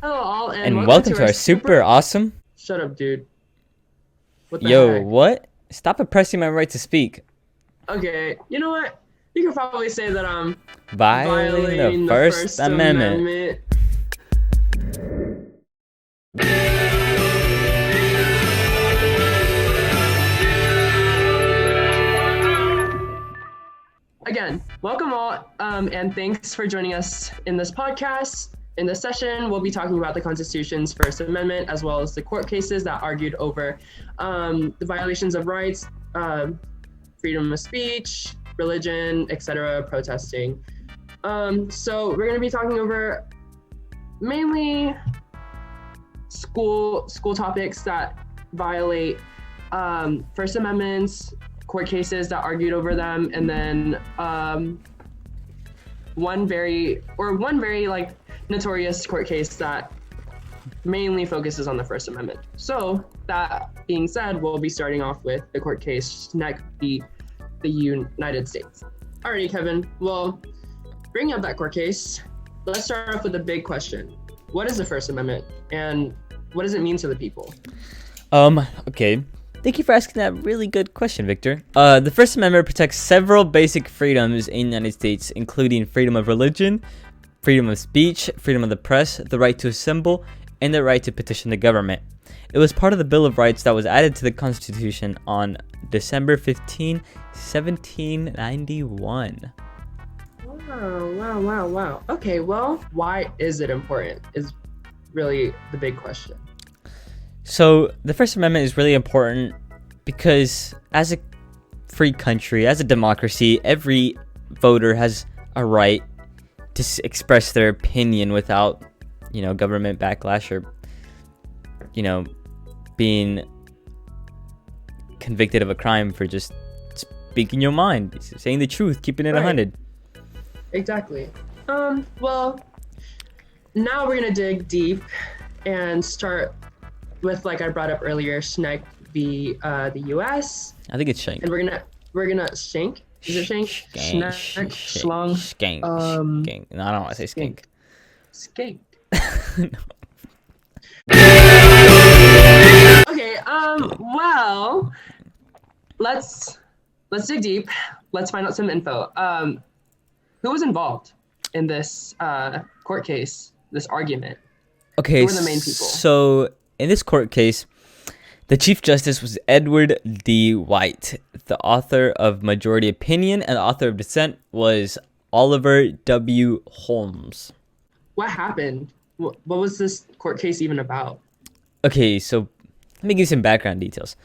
Hello all, And welcome to our super awesome... Shut up, dude. What the Yo, heck? what? Stop oppressing my right to speak. Okay, you know what? You could probably say that I'm Violating the First Amendment. Again, welcome all, and thanks for joining us in this podcast. In this session, we'll be talking about the Constitution's First Amendment, as well as the court cases that argued over the violations of rights, freedom of speech, religion, etc., protesting. So we're going to be talking over mainly school topics that violate First Amendments, court cases that argued over them, and then one very like notorious court case that mainly focuses on the First Amendment. So that being said, we'll be starting off with the court case Schneck v. the United States. Alrighty, Kevin. Well, bringing up that court case, let's start off with the big question. What is the First Amendment, and what does it mean to the people? Okay. Thank you for asking that really good question, Victor. The First Amendment protects several basic freedoms in the United States, including freedom of religion, freedom of speech, freedom of the press, the right to assemble, and the right to petition the government. It was part of the Bill of Rights that was added to the Constitution on December 15, 1791. Wow. Okay, well, why is it important is really the big question. So the First Amendment is really important because as a free country, as a democracy, every voter has a right to express their opinion without, government backlash or, being convicted of a crime for just speaking your mind, saying the truth, keeping it 100. Exactly. Well, now we're gonna dig deep and start with, like I brought up earlier, Schneck v. the U.S. I think it's Shank. And we're gonna Shank. Is it Shank? Schneck, Schlong. Skank. Skank. No, I don't want to say skink. Skink. No. Okay. Well, let's dig deep. Let's find out some info. Who was involved in this court case? This argument. Okay. Who were the main people? So in this court case, the Chief Justice was Edward D. White. The author of majority opinion and the author of dissent was Oliver W. Holmes. What happened? What was this court case even about? Okay, so let me give you some background details.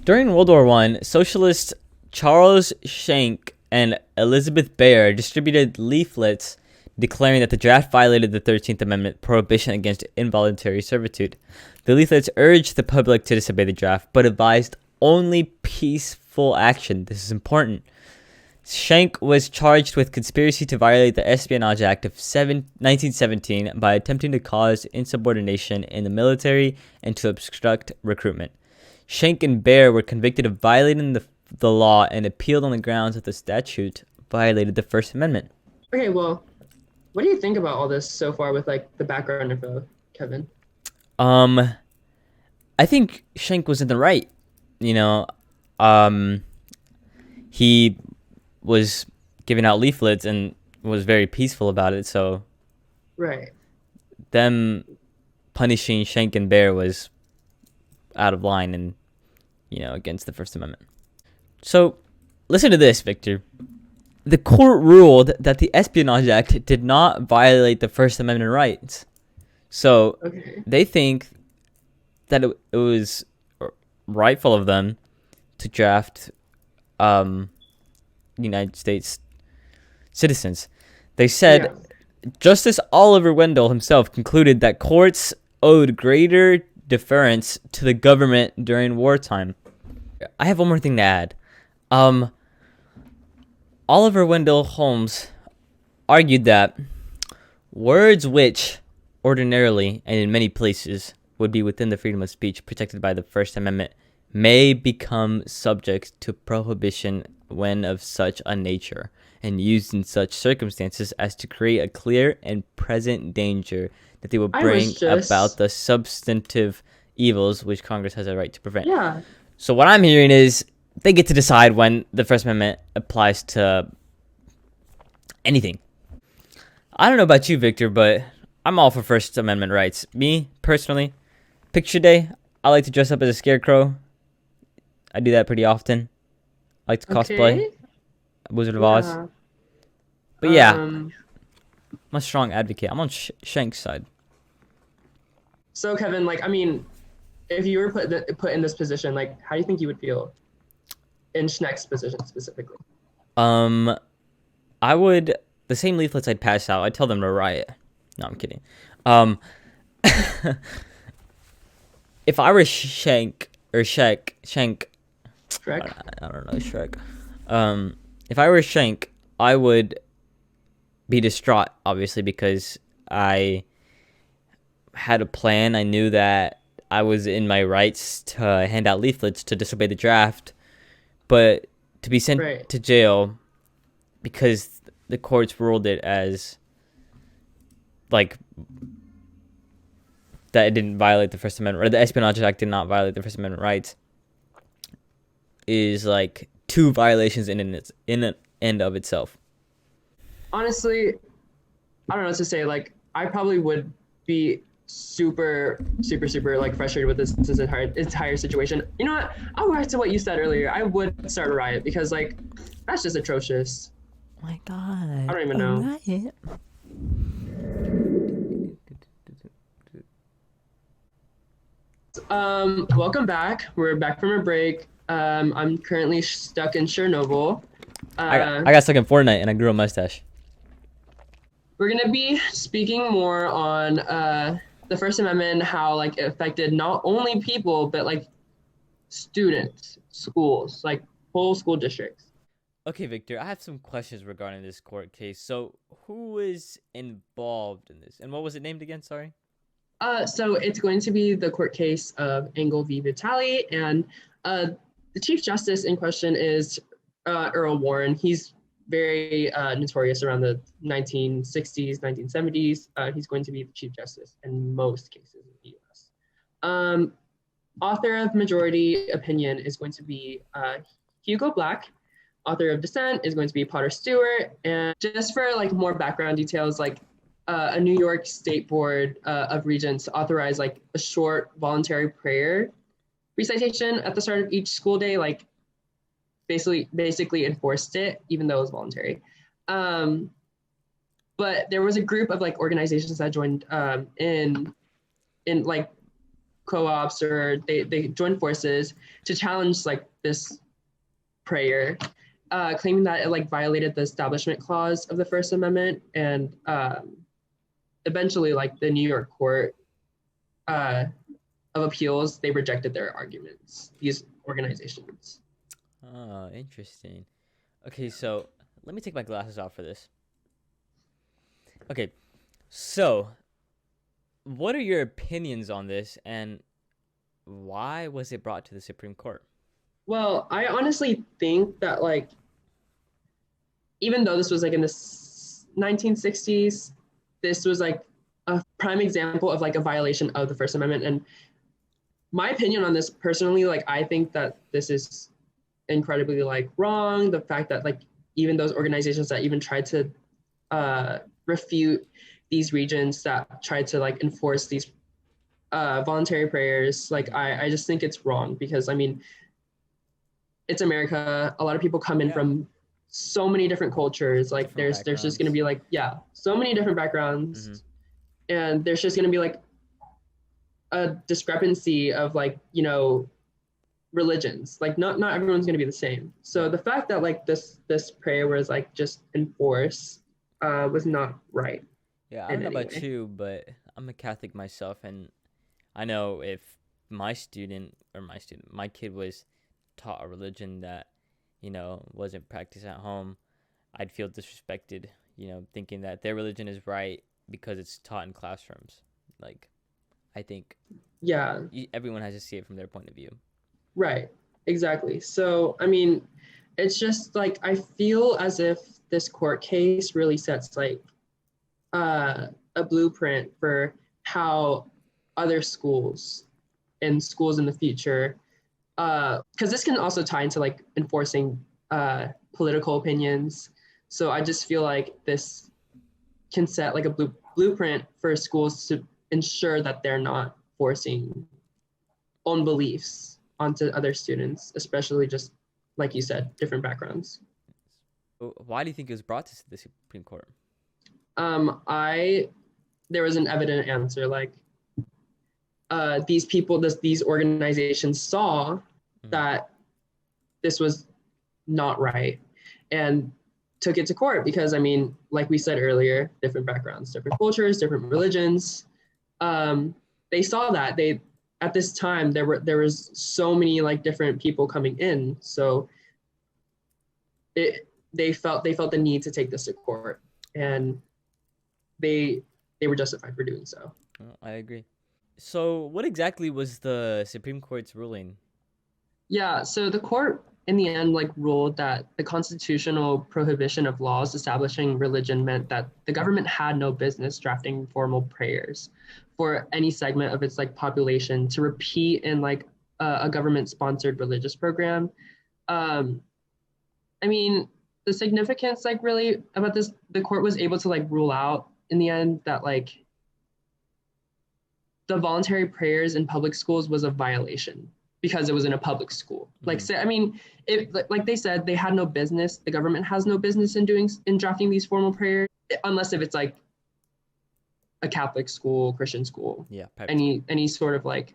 During World War I, socialists Charles Schenck and Elizabeth Baer distributed leaflets declaring that the draft violated the 13th Amendment prohibition against involuntary servitude. The leaflets urged the public to disobey the draft, but advised only peaceful action. This is important. Schenck was charged with conspiracy to violate the Espionage Act of 1917 by attempting to cause insubordination in the military and to obstruct recruitment. Schenck and Baer were convicted of violating the law and appealed on the grounds that the statute violated the First Amendment. Okay, well, what do you think about all this so far with, like, the background info, Kevin? I think Schenck was in the right. He was giving out leaflets and was very peaceful about it, so right. Them punishing Schenck and Baer was out of line and, against the First Amendment. So, listen to this, Victor. The court ruled that the Espionage Act did not violate the First Amendment rights. So, They think that it was rightful of them to draft United States citizens. They said Justice Oliver Wendell himself concluded that courts owed greater deference to the government during wartime. I have one more thing to add. Oliver Wendell Holmes argued that words which ordinarily and in many places would be within the freedom of speech protected by the First Amendment may become subject to prohibition when of such a nature and used in such circumstances as to create a clear and present danger that they will I bring was just about the substantive evils which Congress has a right to prevent. yeah. So what I'm hearing is they get to decide when the First Amendment applies to anything. I don't know about you, Victor, but I'm all for First Amendment rights. Me, personally, picture day, I like to dress up as a scarecrow. I do that pretty often. I like to cosplay Okay. Wizard of Oz. Yeah. But yeah, Um, I'm a strong advocate. I'm on Shank's side. so Kevin, like, I mean, if you were put in this position, like, how do you think you would feel in Schneck's position specifically? I would, the same leaflets I'd pass out, I'd tell them to riot. No, I'm kidding. If I were Shank, Shrek? I don't know, Shrek. If I were Shank, I would be distraught, obviously, because I had a plan. I knew that I was in my rights to hand out leaflets to disobey the draft, but to be sent Right. to jail because the courts ruled it as like that it didn't violate the First Amendment, or the Espionage Act did not violate the First Amendment rights, is like two violations in an end of itself. Honestly, I don't know what to say. Like, I probably would be super like frustrated with this entire situation. You know what? I'll go back to what you said earlier. I would start a riot because, like, that's just atrocious. Oh my God. I don't even know. Riot. Welcome back. We're back from a break. I'm currently stuck in Chernobyl. I got stuck in Fortnite and I grew a mustache. We're gonna be speaking more on the First Amendment, how like it affected not only people but like students, schools, like whole school districts. Okay, Victor, I have some questions regarding this court case. So, who is involved in this, and what was it named again? Sorry. So it's going to be the court case of Engel v. Vitale, and the Chief Justice in question is Earl Warren. He's very notorious around the 1960s, 1970s. He's going to be the Chief Justice in most cases in the U.S. Author of majority opinion is going to be Hugo Black. Author of dissent is going to be Potter Stewart. And just for like more background details, like a New York State Board of Regents authorized like a short voluntary prayer recitation at the start of each school day, like basically enforced it, even though it was voluntary. But there was a group of like organizations that joined in like co-ops, or they joined forces to challenge like this prayer, claiming that it like violated the Establishment Clause of the First Amendment, and eventually like the New York Court of Appeals, they rejected their arguments, these organizations. Oh, interesting. Okay, so let me take my glasses off for this. Okay, so what are your opinions on this, and why was it brought to the Supreme Court? Well, I honestly think that like, even though this was like in the 1960s, this was like a prime example of like a violation of the First Amendment. And my opinion on this personally, like, I think that this is incredibly like wrong. The fact that like even those organizations that even tried to refute these regions that tried to like enforce these voluntary prayers, like I just think it's wrong, because I mean, it's America. A lot of people come in from so many different cultures. Like there's just gonna be like, so many different backgrounds. Mm-hmm. And there's just gonna be like a discrepancy of like, you know, religions. Like not everyone's gonna be the same. So the fact that like this prayer was like just enforced was not right. Yeah, I don't know about you, but I'm a Catholic myself, and I know if my kid was taught a religion that, you know, wasn't practiced at home, I'd feel disrespected, you know, thinking that their religion is right because it's taught in classrooms. Like, I think everyone has to see it from their point of view. Right, exactly. So, I mean, it's just like, I feel as if this court case really sets like a blueprint for how other schools and schools in the future, because this can also tie into like enforcing political opinions. So I just feel like this can set like a blueprint for schools to ensure that they're not forcing own beliefs onto other students, especially just like you said, different backgrounds. Why do you think it was brought to the Supreme Court? There was an evident answer. Like these organizations saw that this was not right and took it to court because, I mean, like we said earlier, different backgrounds, different cultures, different religions. They saw that at this time there was so many like different people coming in, so they felt the need to take this to court, and they were justified for doing so. I agree. So what exactly was the Supreme Court's ruling? Yeah, so the court in the end like ruled that the constitutional prohibition of laws establishing religion meant that the government had no business drafting formal prayers for any segment of its like population to repeat in like a government sponsored religious program. I mean, the significance like really about this, the court was able to like rule out in the end that like the voluntary prayers in public schools was a violation because it was in a public school. Like, say, I mean, like they said, they had no business. The government has no business in drafting these formal prayers, unless if it's like a Catholic school, Christian school, any sort of like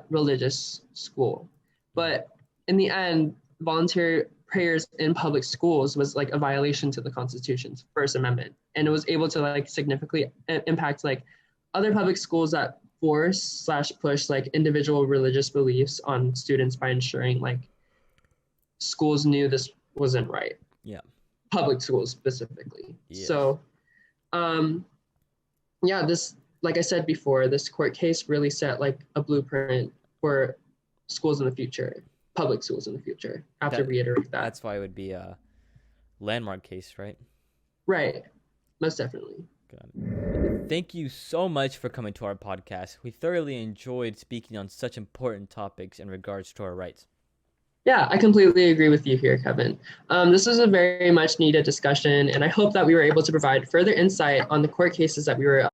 religious school. But in the end, voluntary prayers in public schools was like a violation to the Constitution's First Amendment, and it was able to like significantly impact like other public schools that force/push like individual religious beliefs on students by ensuring like schools knew this wasn't right. Yeah. Public schools specifically. Yes. So, yeah, this, like I said before, this court case really set like a blueprint for schools in the future, public schools in the future. I have to reiterate that. That's why it would be a landmark case, right? Right. Most definitely. Got it. Thank you so much for coming to our podcast. We thoroughly enjoyed speaking on such important topics in regards to our rights. Yeah, I completely agree with you here, Kevin. This was a very much needed discussion, and I hope that we were able to provide further insight on the court cases that we were